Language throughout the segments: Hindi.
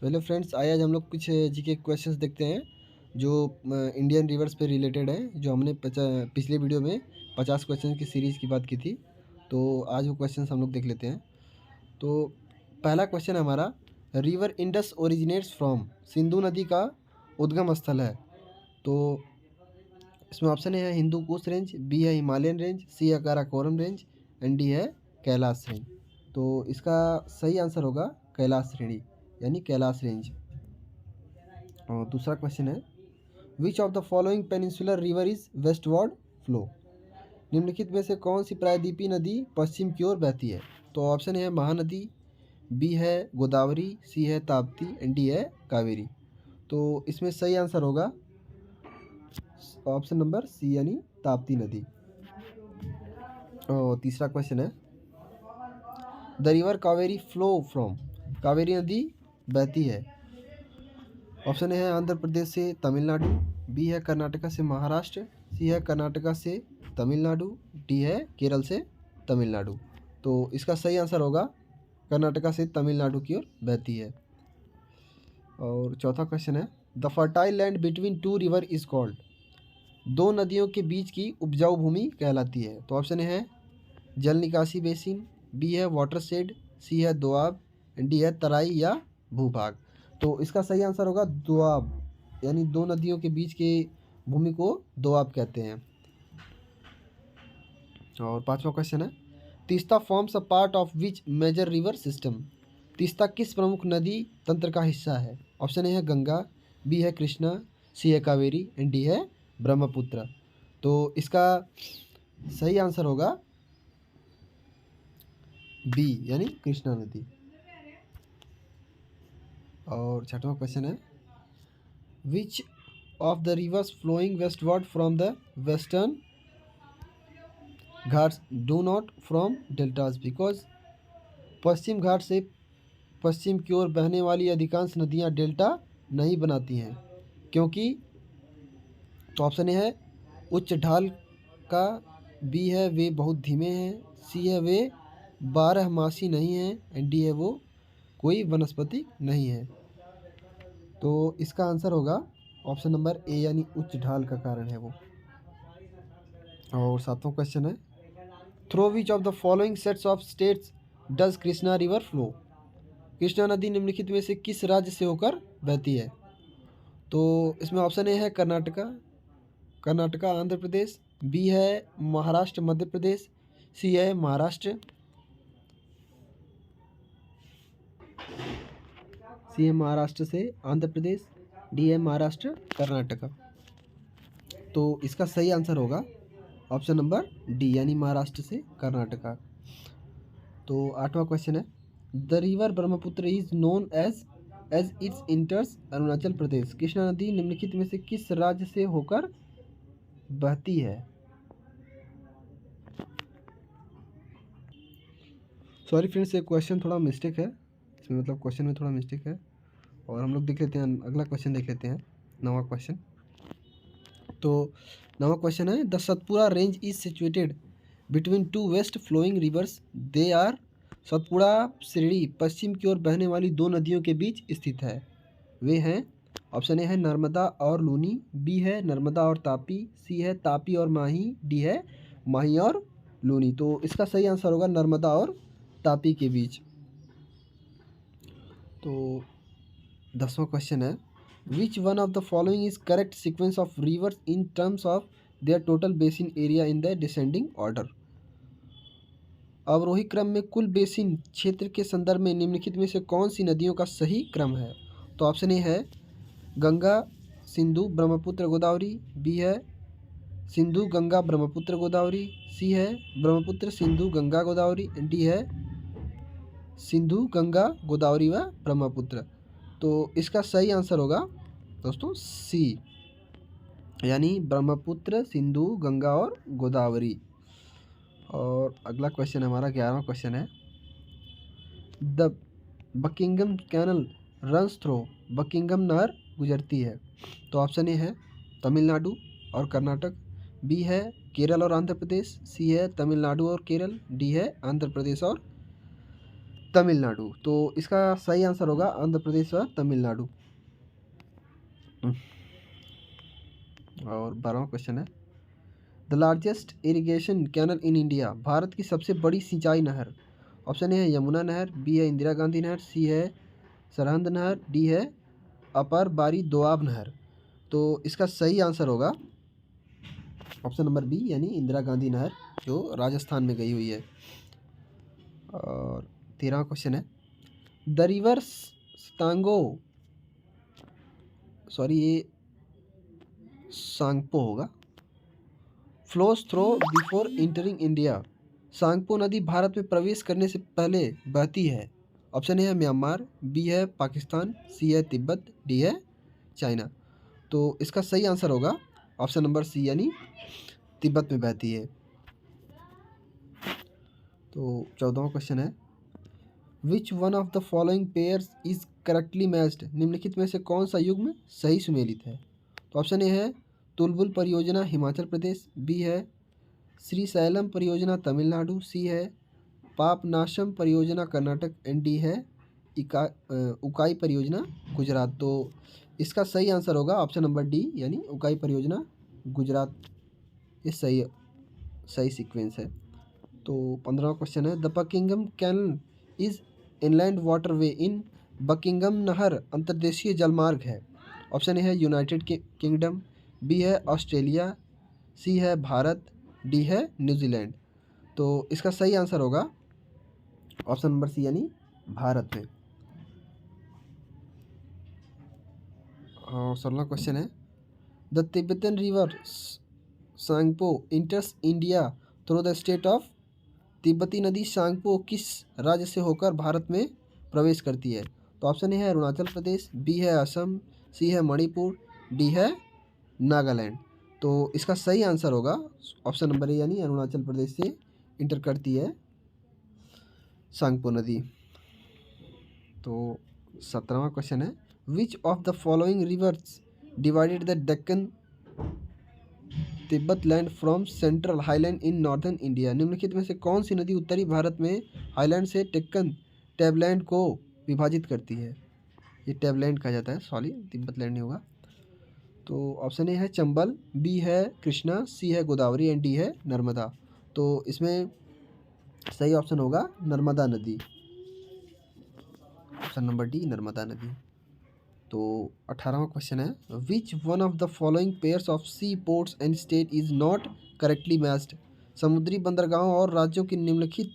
हेलो फ्रेंड्स, आइए आज हम लोग कुछ जीके क्वेश्चंस देखते हैं जो इंडियन रिवर्स पे रिलेटेड है। जो हमने पिछले वीडियो में 50 क्वेश्चन की सीरीज़ की बात की थी, तो आज वो क्वेश्चंस हम लोग देख लेते हैं। तो पहला क्वेश्चन है हमारा, river Indus originates from, Sindhu नदी का उद्गम स्थल है। तो इसमें ऑप्शन है हिंदू कुश रेंज, बी है हिमालयन रेंज, सी है काराकोरम रेंज एंड डी है कैलाश रेंज। तो इसका सही आंसर होगा कैलाश श्रेणी यानी कैलाश रेंज। और दूसरा क्वेश्चन है, which of the following peninsular river is westward flow, निम्नलिखित में से कौन सी प्रायद्वीपीय नदी पश्चिम की ओर बहती है। तो ऑप्शन है महानदी, बी है गोदावरी, सी है ताप्ती एंड डी है कावेरी। तो इसमें सही आंसर होगा ऑप्शन नंबर सी यानी ताप्ती नदी। और तीसरा क्वेश्चन है, the river Kaveri flow from, Kaveri नदी बहती है। ऑप्शन है आंध्र प्रदेश से तमिलनाडु, बी है कर्नाटका से महाराष्ट्र, सी है कर्नाटका से तमिलनाडु, डी है केरल से तमिलनाडु। तो इसका सही आंसर होगा कर्नाटका से तमिलनाडु की ओर बहती है। और चौथा क्वेश्चन है, the fertile land between two river is called, दो नदियों के बीच की उपजाऊ भूमि कहलाती है। तो ऑप्शन है जल निकासी बेसिन, बी है वाटर शेड, सी है दोआब, डी है तराई या भूभाग। तो इसका सही आंसर होगा दोआब, यानी दो नदियों के बीच के भूमि को दोआब कहते हैं। और पांचवा क्वेश्चन है, Teesta forms a part of which major river system, Teesta किस प्रमुख नदी तंत्र का हिस्सा है। ऑप्शन है गंगा, बी है कृष्णा, सी है कावेरी एंड डी है ब्रह्मपुत्र। तो इसका सही आंसर होगा बी यानी कृष्णा नदी। और छठवां क्वेश्चन है, which of the rivers flowing westward from the western Ghats do not from deltas, because Paschim Ghat से पश्चिम की ओर बहने वाली अधिकांश नदियां डेल्टा नहीं बनाती हैं क्योंकि। तो ऑप्शन है उच्च ढाल का, बी है वे बहुत धीमे हैं, सी है वे 12 मासी नहीं हैं एंड डी है वो कोई वनस्पति नहीं है। तो इसका आंसर होगा ऑप्शन नंबर ए यानी उच्च ढाल का कारण है वो। और सातवां क्वेश्चन है, through which of the following sets of states does Krishna river flow, Krishna नदी निम्नलिखित में से किस राज्य से होकर बहती है। तो इसमें ऑप्शन ए है कर्नाटका आंध्र प्रदेश, बी है महाराष्ट्र मध्य प्रदेश, सी है महाराष्ट्र, सी है महाराष्ट्र से आंध्र प्रदेश, डी है महाराष्ट्र कर्नाटका। तो इसका सही आंसर होगा ऑप्शन नंबर डी यानी महाराष्ट्र से कर्नाटका। तो आठवां क्वेश्चन है, the river Brahmaputra is known as its enters Arunachal Pradesh, Krishna नदी निम्नलिखित में से किस राज्य से होकर बहती है। सॉरी फ्रेंड्स, ये क्वेश्चन थोड़ा मिस्टेक है, इसमें मतलब क्वेश्चन में थोड़ा मिस्टेक है। और हम लोग देख लेते हैं अगला क्वेश्चन, देख लेते हैं नवा क्वेश्चन। तो नवा क्वेश्चन है, the Satpura range is situated between two west flowing rivers, they are, Satpura श्रेणी पश्चिम की ओर बहने वाली दो नदियों के बीच स्थित है, वे हैं। ऑप्शन ए है नर्मदा और लूनी, बी है नर्मदा और तापी, सी है तापी और माही, डी है माही और लूनी। तो इसका सही आंसर होगा नर्मदा और तापी के बीच। तो 10वां क्वेश्चन है, which one of the following is correct sequence of reverse in terms of their total basin area in the descending order, अवरोही क्रम में कुल बेसिन क्षेत्र के संदर्भ में निम्नलिखित में से कौन सी नदियों का सही क्रम है। तो ऑप्शन ए है गंगा सिंधु ब्रह्मपुत्र गोदावरी, बी है सिंधु गंगा ब्रह्मपुत्र गोदावरी, सी है ब्रह्मपुत्र सिंधु गंगा गोदावरी, डी है सिंधु गंगा गोदावरी व ब्रह्मपुत्र। तो इसका सही आंसर होगा दोस्तों सी यानी ब्रह्मपुत्र सिंधु गंगा और गोदावरी। और अगला क्वेश्चन हमारा 11वां क्वेश्चन है, the Buckingham canal runs through, Buckingham नहर गुजरती है। तो ऑप्शन ए है तमिलनाडु और कर्नाटक, बी है केरल और आंध्र प्रदेश, सी है तमिलनाडु और केरल, डी है आंध्र प्रदेश और तमिलनाडु। तो इसका सही आंसर होगा आंध्र प्रदेश व तमिलनाडु। और 12वां क्वेश्चन है, the largest irrigation canal in India, Bharat की सबसे बड़ी सिंचाई नहर। ऑप्शन ए है यमुना नहर, बी है इंदिरा गांधी नहर, सी है सरहिंद नहर, डी है अपर बारी दोआब नहर। तो इसका सही आंसर होगा ऑप्शन नंबर बी यानी इंदिरा गांधी नहर, जो राजस्थान में गई हुई है। और 13वां क्वेश्चन है, द रिवर सांगो, सॉरी ये सांगपो होगा, flows through before entering India. Sangpo नदी भारत में प्रवेश करने से पहले बहती है। ऑप्शन ए है म्यांमार, बी है पाकिस्तान, सी है तिब्बत, डी है चाइना। तो इसका सही आंसर होगा ऑप्शन नंबर सी यानी तिब्बत में बहती है। तो 14वां क्वेश्चन है, which one of the following pairs is correctly matched, निम्नलिखित में से कौन सा युग्म सही सुमेलित है। तो ऑप्शन ए है तुलबुल परियोजना हिमाचल प्रदेश, बी है श्रीशैलम परियोजना तमिलनाडु, सी है पापनाशम परियोजना कर्नाटक, एंड डी है उकाई परियोजना गुजरात। तो इसका सही आंसर होगा ऑप्शन नंबर डी यानी उकाई परियोजना गुजरात। ये सही सीक्वेंस है। तो 15वां क्वेश्चन है, the Buckingham canal is inland waterway in, Buckingham नहर अंतर्देशीय जलमार्ग है। ऑप्शन ए है यूनाइटेड किंगडम, बी है ऑस्ट्रेलिया, सी है भारत, डी है न्यूजीलैंड। तो इसका सही आंसर होगा ऑप्शन नंबर सी यानी भारत में। और 16वां क्वेश्चन है, the Tibetan river Sangpo enters India through the state of, तिब्बती नदी सांगपो किस राज्य से होकर भारत में प्रवेश करती है। तो ऑप्शन ए है अरुणाचल प्रदेश, बी है असम, सी है मणिपुर, डी है नागालैंड। तो इसका सही आंसर होगा ऑप्शन नंबर ए यानी अरुणाचल प्रदेश से इंटर करती है सांगपो नदी। तो 17वां क्वेश्चन है, which of the following reverse divided the Deccan Tibet land from central highland in northern India, निम्नलिखित में से कौन सी नदी उत्तरी भारत में हाईलैंड से डेक्कन टैबलैंड को विभाजित करती है। ये टैबलैंड कहा जाता है, सॉरी तिब्बत लैंड नहीं होगा। तो ऑप्शन ए है चंबल, बी है कृष्णा, सी है गोदावरी, एंड डी है नर्मदा। तो इसमें सही ऑप्शन होगा नर्मदा नदी, ऑप्शन नंबर डी नर्मदा नदी। तो 18वां क्वेश्चन है, which one of the following pairs of sea ports and state is not correctly matched, समुद्री बंदरगाहों और राज्यों की निम्नलिखित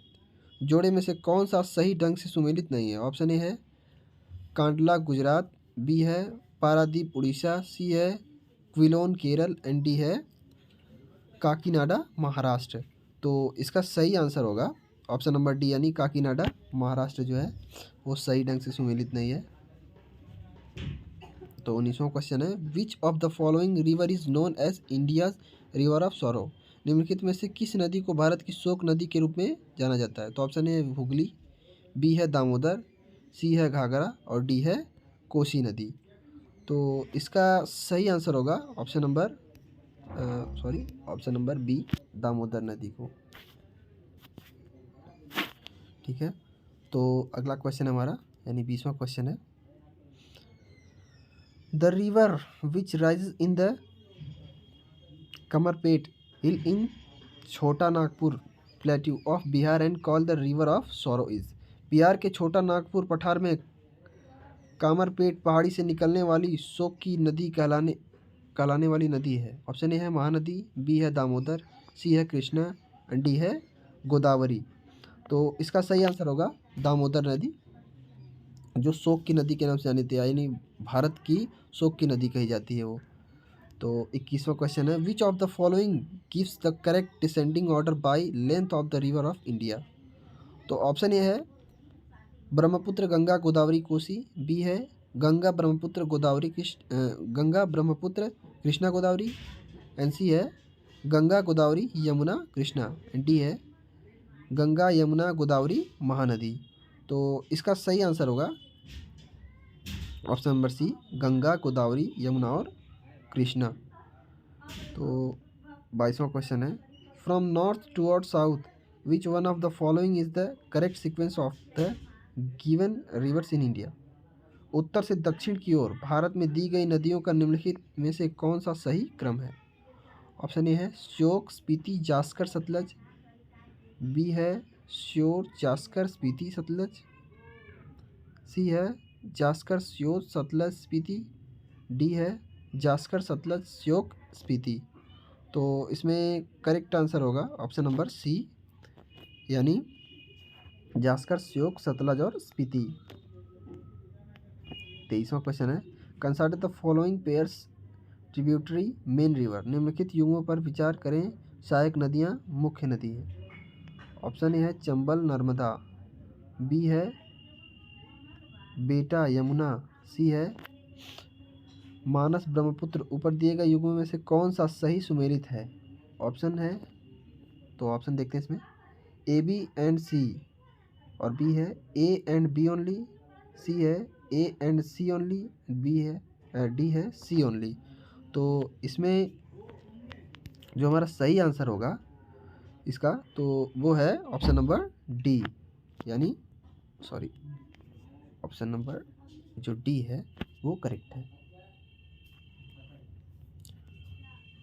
जोड़े में से कौन सा सही ढंग से सुमेलित नहीं है। ऑप्शन ए है कांडला गुजरात, बी है पारादीप उड़ीसा, सी है क्विलोन केरल, एंड डी है काकीनाडा महाराष्ट्र। तो इसका सही आंसर होगा ऑप्शन नंबर डी यानी काकीनाडा महाराष्ट्र जो है वो सही ढंग से सुमेलित नहीं है। तो 19वां क्वेश्चन है, which of the following river is known as India's river of sorrow, निम्नलिखित में से किस नदी को भारत की शोक नदी के रूप में जाना जाता है। तो ऑप्शन ए हुगली, बी है दामोदर, सी है घाघरा, और डी है कोसी नदी। तो इसका सही आंसर होगा ऑप्शन नंबर बी दामोदर नदी को। ठीक है, तो अगला क्वेश्चन हमारा यानी 20वां क्वेश्चन है, the river which rises in the Khamarpet hill in Chhota Nagpur plateau of Bihar and call the river of sorrow is, Bihar के छोटा नागपुर पठार में कामरपेट पहाड़ी से निकलने वाली शोक की नदी कहलाने वाली नदी है। ऑप्शन ए है महानदी, बी है दामोदर, सी है कृष्णा, एंड डी है गोदावरी। तो इसका सही आंसर होगा दामोदर नदी, जो शोक की नदी के नाम से जानी है, यानी भारत की शोक की नदी कही जाती है वो। तो 21वां क्वेश्चन है, which of the following gives the correct descending order by length of the river of India. तो ऑप्शन ए है ब्रह्मपुत्र गंगा गोदावरी कोसी, बी है गंगा ब्रह्मपुत्र कृष्णा गोदावरी, एंड सी है गंगा गोदावरी यमुना कृष्णा, एंड डी है गंगा यमुना गोदावरी महानदी। तो इसका सही आंसर होगा option number C Ganga Godavari Yamuna और कृष्णा। तो 22वां क्वेश्चन है, from north toward south which one of the following is the correct sequence of the given rivers in India. उत्तर से दक्षिण की ओर भारत में दी गई नदियों का निम्नलिखित में से कौन सा सही क्रम है? ऑप्शन ए है श्योक स्पीति जास्कर सतलज, बी है श्योर जास्कर स्पीति सतलज, सी है जास्कर श्योर सतलज स्पीति, डी है जास्कर सतलज श्योक स्पीति। तो इसमें करेक्ट आंसर होगा ऑप्शन नंबर सी, यानी जास्कर श्योक सतलज और स्पीति। 23वां क्वेश्चन है consider the following pairs tributary main river. निम्नलिखित युगों पर विचार करें, सहायक नदियां मुख्य नदी हैं। ऑप्शन ए है चंबल नर्मदा, बी है बेटा यमुना, सी है मानस ब्रह्मपुत्र। ऊपर दिए गए युगों में से कौन सा सही सुमेलित है? ऑप्शन है, तो ऑप्शन देखते हैं इसमें, ए बी एंड सी, और बी है A and B only, C है A and C only, B है डी है सी ओनली। तो इसमें जो हमारा सही आंसर होगा इसका, तो वो है ऑप्शन नंबर डी, यानी सॉरी ऑप्शन नंबर जो डी है वो करेक्ट है।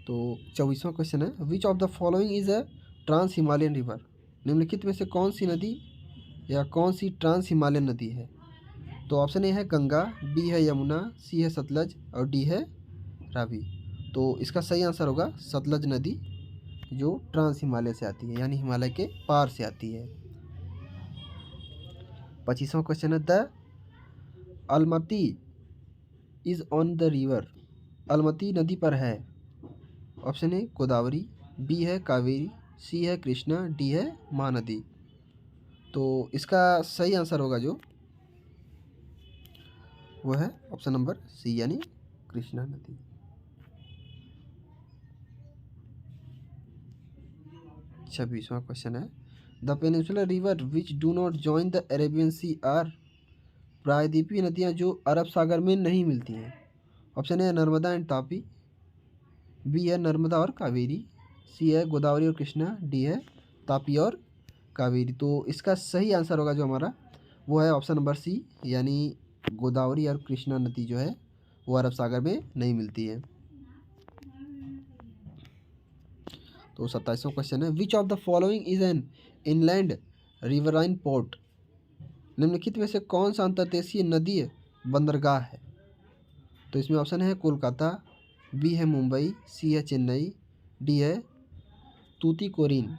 तो 24वां क्वेश्चन है which of the following is a trans Himalayan river. निम्नलिखित में से कौन सी नदी या कौन सी ट्रांस हिमालयन नदी है? तो ऑप्शन ए है गंगा, बी है यमुना, सी है सतलज और डी है रावी। तो इसका सही आंसर होगा सतलज नदी, जो ट्रांस हिमालय से आती है, यानी हिमालय के पार से आती है। 25वां क्वेश्चन है the Almatti is on the river. Almatti नदी पर है। ऑप्शन ए गोदावरी, बी है कावेरी, सी है कृष्णा, डी है महानदी। तो इसका सही आंसर होगा जो वो है ऑप्शन नंबर सी, यानी कृष्णा नदी। 26वां क्वेश्चन है the peninsular river which do not join the Arabian sea are. प्रायद्वीपीय नदियाँ जो अरब सागर में नहीं मिलती हैं। Option A Narmada and Tapi, B है नर्मदा और कावेरी, सी है गोदावरी और कृष्णा, डी है तापी और कावेरी। तो इसका सही आंसर होगा जो हमारा वो है ऑप्शन नंबर सी, यानी गोदावरी और कृष्णा नदी जो है वो अरब सागर में नहीं मिलती है। तो 27वां क्वेश्चन है which of the following is an inland riverine port. निम्नलिखित में से कौन सा अंतर्देशीय नदी बंदरगाह है? तो इसमें ऑप्शन है कोलकाता, बी है मुंबई, सी है चेन्नई, डी है तूतीकोरिन।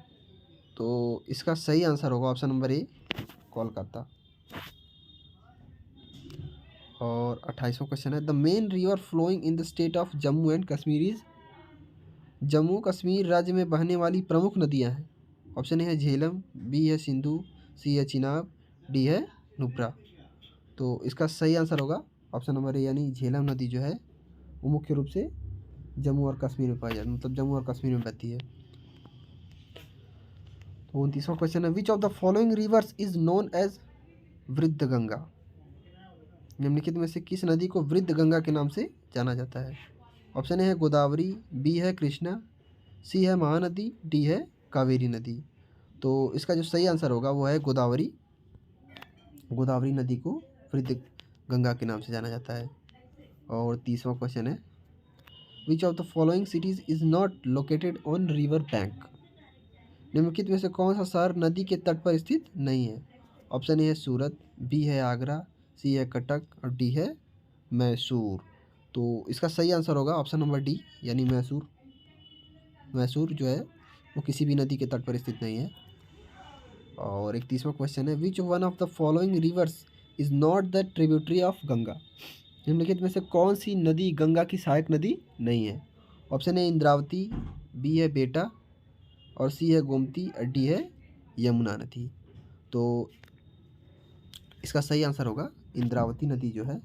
तो इसका सही आंसर होगा ऑप्शन नंबर ए कोलकाता। और 28वां क्वेश्चन है the main river flowing in the state of Jammu and Kashmir is. Jammu Kashmir राज्य में बहने वाली प्रमुख नदियां हैं। ऑप्शन ए है झेलम, बी है सिंधु, सी है चिनाब, डी है नुब्रा। तो इसका सही आंसर होगा ऑप्शन नंबर ए, यानी झेलम नदी जो है वो मुख्य रूप से जम्मू और कश्मीर में पाई जाती है, मतलब जम्मू और कश्मीर में बहती है। तो 29वां क्वेश्चन है which of the following rivers is known as Vriddha Ganga. निम्नलिखित में से किस नदी को वृद्ध गंगा के नाम से जाना जाता है? ऑप्शन ए है गोदावरी, बी है कृष्णा, सी है महानदी, डी है कावेरी नदी। तो इसका जो सही आंसर होगा वो है गोदावरी। गोदावरी नदी को वृद्ध गंगा के नाम से जाना जाता है। और 30वां क्वेश्चन है which of the following cities is not located on river bank. निम्नलिखित में से कौन सा शहर नदी के तट पर स्थित नहीं है? ऑप्शन ए है सूरत, बी है आगरा, सी है कटक और डी है मैसूर। तो इसका सही आंसर होगा ऑप्शन नंबर डी, यानी मैसूर। मैसूर जो है वो किसी भी नदी के तट पर स्थित नहीं है। और 31वां क्वेश्चन है which one of the following reverse is not the tributary of Ganga. निम्नलिखित में से कौन सी नदी गंगा की सहायक नदी नहीं है? ऑप्शन ए इंद्रावती, बी है बेटा और सी है गोमती और डी है यमुना नदी। तो इसका सही आंसर होगा इंद्रावती नदी जो है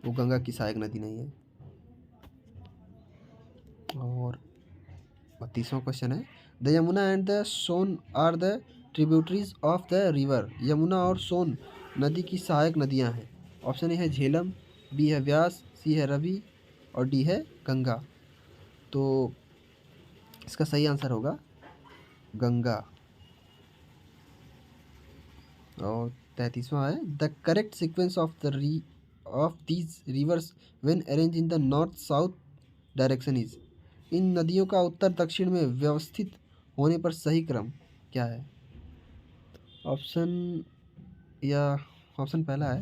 वो गंगा की सहायक नदी नहीं है। और 32वां क्वेश्चन है the Yamuna and the Son are the tributaries of the river. Yamuna और सोन नदी की सहायक नदियां हैं। ऑप्शन ए है झेलम, बी है व्यास, सी है रवि और डी है गंगा। तो इसका सही आंसर होगा गंगा। और 33वां है the correct sequence of these rivers when arrange in the north south direction is. इन नदियों का उत्तर दक्षिण में व्यवस्थित होने पर सही क्रम क्या है? ऑप्शन या ऑप्शन पहला है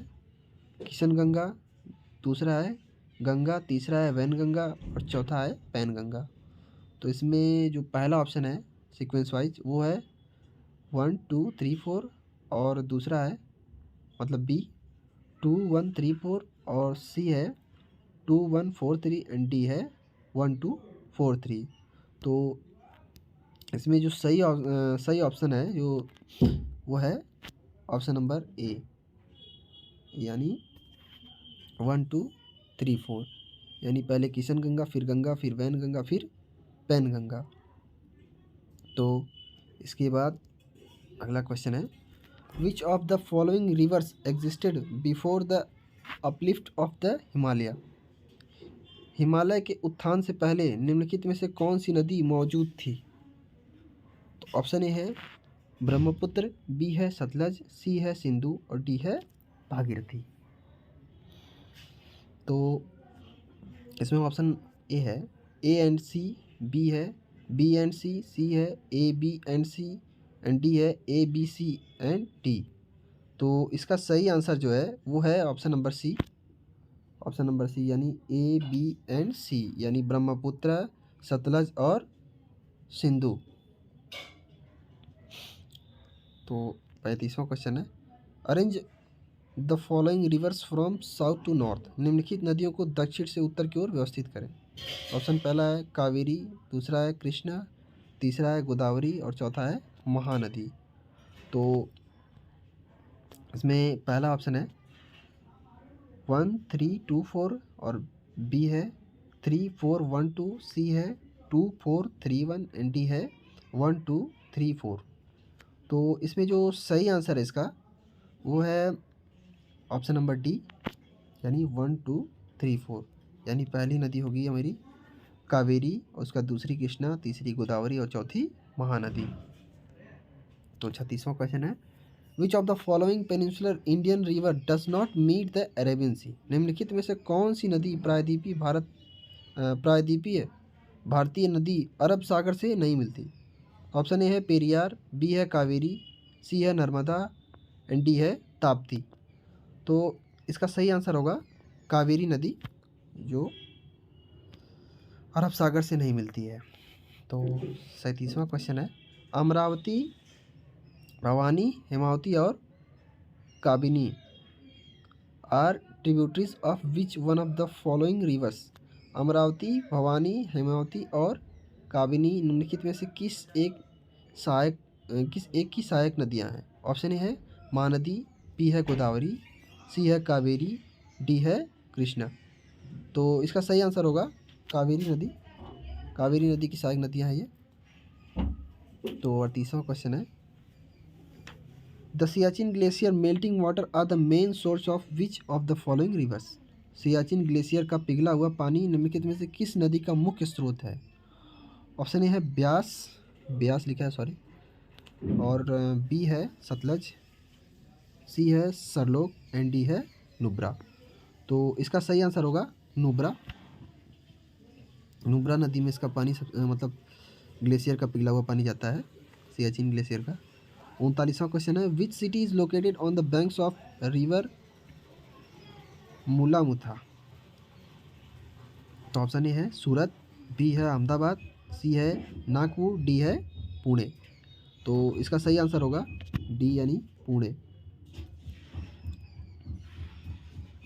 किशन गंगा, दूसरा है गंगा, तीसरा है वैनगंगा और चौथा है पैनगंगा। तो इसमें जो पहला ऑप्शन है सीक्वेंस वाइज वो है 1 2 3 4 और दूसरा है मतलब बी 2 1 3 4 और सी है 2 1 4 3 एंड डी है 1 2 4 3। तो इसमें जो सही ऑप्शन है जो वो है ऑप्शन नंबर ए, यानी 1 2 3 4, यानी पहले किशन गंगा फिर वैन गंगा फिर पैन गंगा। तो इसके बाद अगला क्वेश्चन है which of the following reverse existed before the uplift of the Himalaya. Himalaya के उत्थान से पहले निम्नलिखित में से कौन सी नदी मौजूद थी? तो ऑप्शन ए है ब्रह्मपुत्र, बी है सतलज, सी है सिंधु और डी है भागीरथी। तो इसमें ऑप्शन ए है ए एंड सी, बी है बी एंड सी है A B and C and D है A B C and D. तो इसका सही आंसर जो है वो है option number C, option number C यानी ए बी एंड सी, यानी ब्रह्मपुत्र, सतलज और सिंधु। तो 35वां क्वेश्चन है arrange the following rivers from south to north. निम्नलिखित नदियों को दक्षिण से उत्तर की ओर व्यवस्थित करें। ऑप्शन पहला है कावेरी, दूसरा है कृष्णा, तीसरा है गोदावरी और चौथा है महानदी। तो इसमें पहला ऑप्शन है 1 3 2 4 और बी है 3 4 1 2, सी है 2 4 3 1 एंड डी है 1 2 3 4। तो इसमें जो सही आंसर है इसका वो है ऑप्शन नंबर डी, यानी 1 2 3 4, यानी पहली नदी होगी हमारी कावेरी, उसका दूसरी कृष्णा, तीसरी गोदावरी और चौथी महानदी। तो 36वां क्वेश्चन है which of the following peninsular Indian river does not meet the Arabian sea. निम्नलिखित में से कौन सी नदी प्रायद्वीपीय भारतीय नदी अरब सागर से नहीं मिलती? ऑप्शन ए है पेरियार, बी है कावेरी, सी है नर्मदा एंड डी है ताप्ती। तो इसका सही आंसर होगा कावेरी नदी, जो अरब सागर से नहीं मिलती है। तो 37वां क्वेश्चन है अमरावती, भवानी, हेमावती और Kabini are tributaries of which one of the following rivers. Amaravati, Bhavani, Hemavati और काबिनी निम्नलिखित में से किस एक की सहायक नदियां हैं? ऑप्शन ए है महानदी, बी है गोदावरी, सी है कावेरी, डी है कृष्णा। तो इसका सही आंसर होगा कावेरी नदी, कावेरी नदी की सहायक नदियां हैं ये। तो 38वां क्वेश्चन है the Siachen glacier melting water are the main source of which of the following rivers. Siachen glacier का पिघला हुआ पानी निम्नलिखित में से किस नदी का मुख्य स्रोत है? ऑप्शन ए है ब्यास, ब्यास लिखा है सॉरी, और बी है सतलज, सी है सरलोक एंड डी है नुब्रा। तो इसका सही आंसर होगा नुब्रा, नुब्रा नदी में इसका पानी मतलब ग्लेशियर का पिघला हुआ पानी जाता है, सियाचिन ग्लेशियर का। 39वां क्वेश्चन है which city is located on the banks of river Mulamutha. तो ऑप्शन ए है सूरत, बी है अहमदाबाद, सी है नागपुर, डी है पुणे। तो इसका सही आंसर होगा डी, यानी पुणे।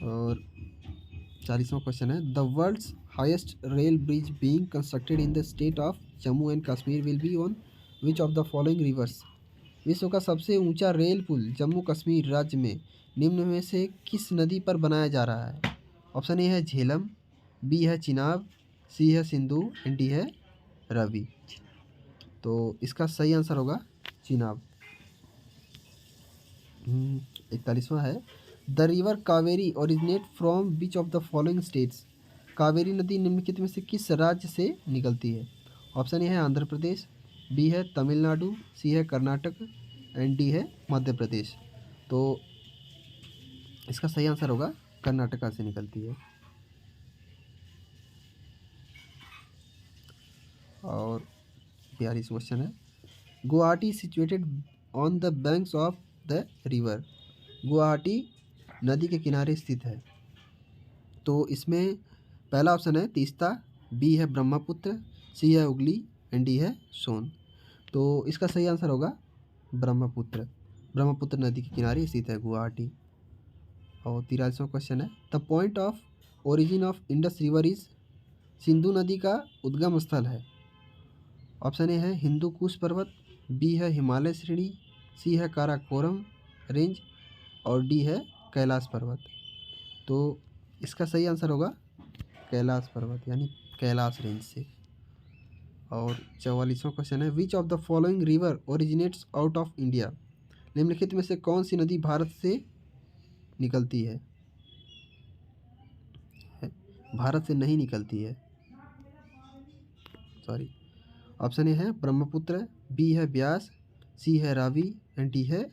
और 40वां क्वेश्चन है the world's highest rail bridge being constructed in the state of Jammu and Kashmir will be on which of the following rivers. विश्व का सबसे ऊंचा रेल पुल जम्मू कश्मीर राज्य में निम्न में से किस नदी पर बनाया जा रहा है? ऑप्शन ए है झेलम, बी है चिनाब, सी है सिंधु एंड डी है रवि। तो इसका सही आंसर होगा चिनाब। 41वां है the river Kaveri originate from which of the following states. Kaveri नदी निम्नलिखित में से किस राज्य से निकलती है? ऑप्शन ए है आंध्र प्रदेश, बी है तमिलनाडु, सी है कर्नाटक एंड डी है मध्य प्रदेश। तो इसका सही आंसर होगा कर्नाटका से निकलती है। और 42 क्वेश्चन है, Guwahati situated on the banks of the river. Guwahati नदी के किनारे स्थित है। तो इसमें पहला ऑप्शन है तीस्ता, बी है ब्रह्मपुत्र, सी है हुगली एंड डी है सोन। तो इसका सही आंसर होगा ब्रह्मपुत्र। ब्रह्मपुत्र नदी के किनारे स्थित है गुवाहाटी। और 43वां क्वेश्चन है, the point of origin of Indus river is. Sindhu नदी का उद्गम स्थल है। ऑप्शन ए है हिंदू कुश पर्वत, बी है हिमालय श्रेणी, सी है काराकोरम रेंज और डी है कैलाश पर्वत। तो इसका सही आंसर होगा कैलाश पर्वत यानी कैलाश रेंज से। और 44वां क्वेश्चन है, which of the following river originates out of India. निम्नलिखित में से कौन सी नदी भारत से निकलती है, भारत से नहीं निकलती है, सॉरी। ऑप्शन ए है ब्रह्मपुत्र, बी है ब्यास, सी है रावी एंड डी है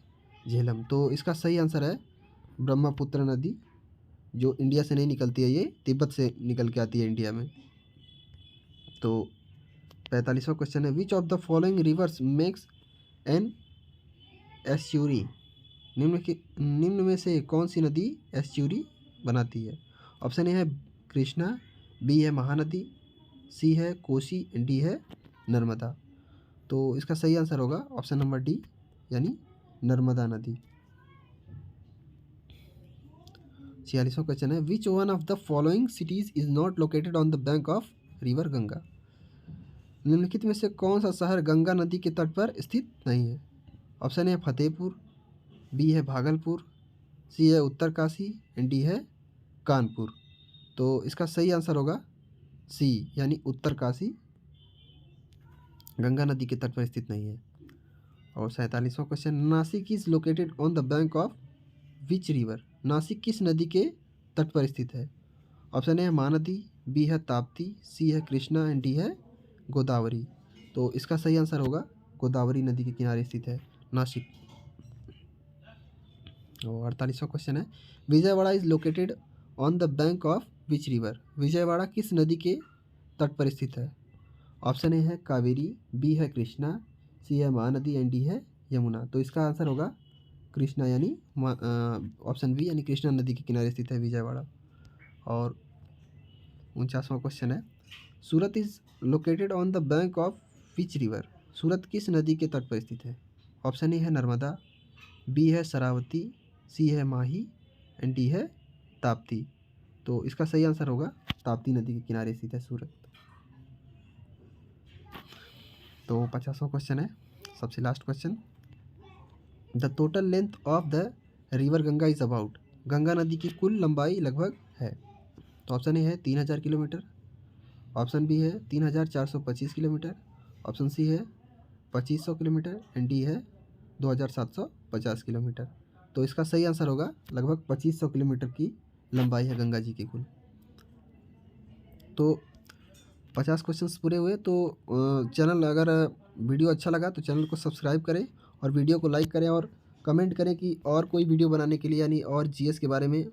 झेलम। तो इसका सही आंसर है ब्रह्मपुत्र नदी, जो इंडिया से नहीं निकलती है, ये तिब्बत से निकल के आती है इंडिया में। तो 45वां क्वेश्चन है, which of the following reverse makes an estuary. निम्न में से कौन सी नदी एस्चुरी बनाती है। ऑप्शन ए है कृष्णा, बी है महानदी, सी है कोसी, डी है नर्मदा। तो इसका सही आंसर होगा ऑप्शन नंबर डी यानी नर्मदा नदी। 46वां क्वेश्चन है, which one of the following cities is not located on the bank of river Ganga. निम्नलिखित में से कौन सा शहर गंगा नदी के तट पर स्थित नहीं है। ऑप्शन ए फतेहपुर, बी है भागलपुर, सी है उत्तरकाशी एंड डी है कानपुर। तो इसका सही आंसर होगा सी यानी उत्तरकाशी गंगा नदी के तट पर स्थित नहीं है। और 47वां question, Nashik is located on the bank of which river. Nashik किस नदी के तट पर स्थित है। ऑप्शन ए है महानदी, बी है ताप्ती, सी है कृष्णा एंड डी है गोदावरी। तो इसका सही आंसर होगा गोदावरी नदी के किनारे स्थित है नासिक। और 48वां क्वेश्चन है, Vijayawada is located on the bank of which river. Vijayawada किस नदी के तट पर स्थित है। ऑप्शन ए है कावेरी, बी है कृष्णा, सी है महानदी एंड डी है यमुना। तो इसका आंसर होगा कृष्णा यानी ऑप्शन बी यानी कृष्णा नदी के किनारे स्थित है विजयवाड़ा। और 49वां क्वेश्चन है, Surat is located on the bank of which river. Surat किस नदी के तट पर स्थित है। ऑप्शन ए है नर्मदा, बी है शरावती, सी है माही एंड डी है ताप्ती। तो इसका सही आंसर होगा ताप्ती नदी के किनारे स्थित है सूरत। तो 50वां क्वेश्चन है, सबसे last question, the total length of the river Ganga is about. Ganga नदी की कुल लंबाई लगभग है। तो ऑप्शन ए है 3000 किलोमीटर, ऑप्शन बी है 3425 किलोमीटर, ऑप्शन सी है 2500 किलोमीटर एंड डी है 2750 किलोमीटर। तो इसका सही आंसर होगा लगभग 2500 किलोमीटर की लंबाई है गंगा जी की कुल। तो 50 क्वेश्चंस पूरे हुए। तो चैनल अगर वीडियो अच्छा लगा तो चैनल को सब्सक्राइब करें और वीडियो को लाइक करें और कमेंट करें कि और कोई वीडियो बनाने के लिए यानी और जीएस के बारे में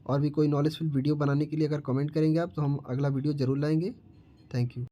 और भी कोई नॉलेजफुल वीडियो बनाने के लिए अगर कमेंट करेंगे आप तो हम अगला वीडियो ज़रूर लाएंगे। Thank you.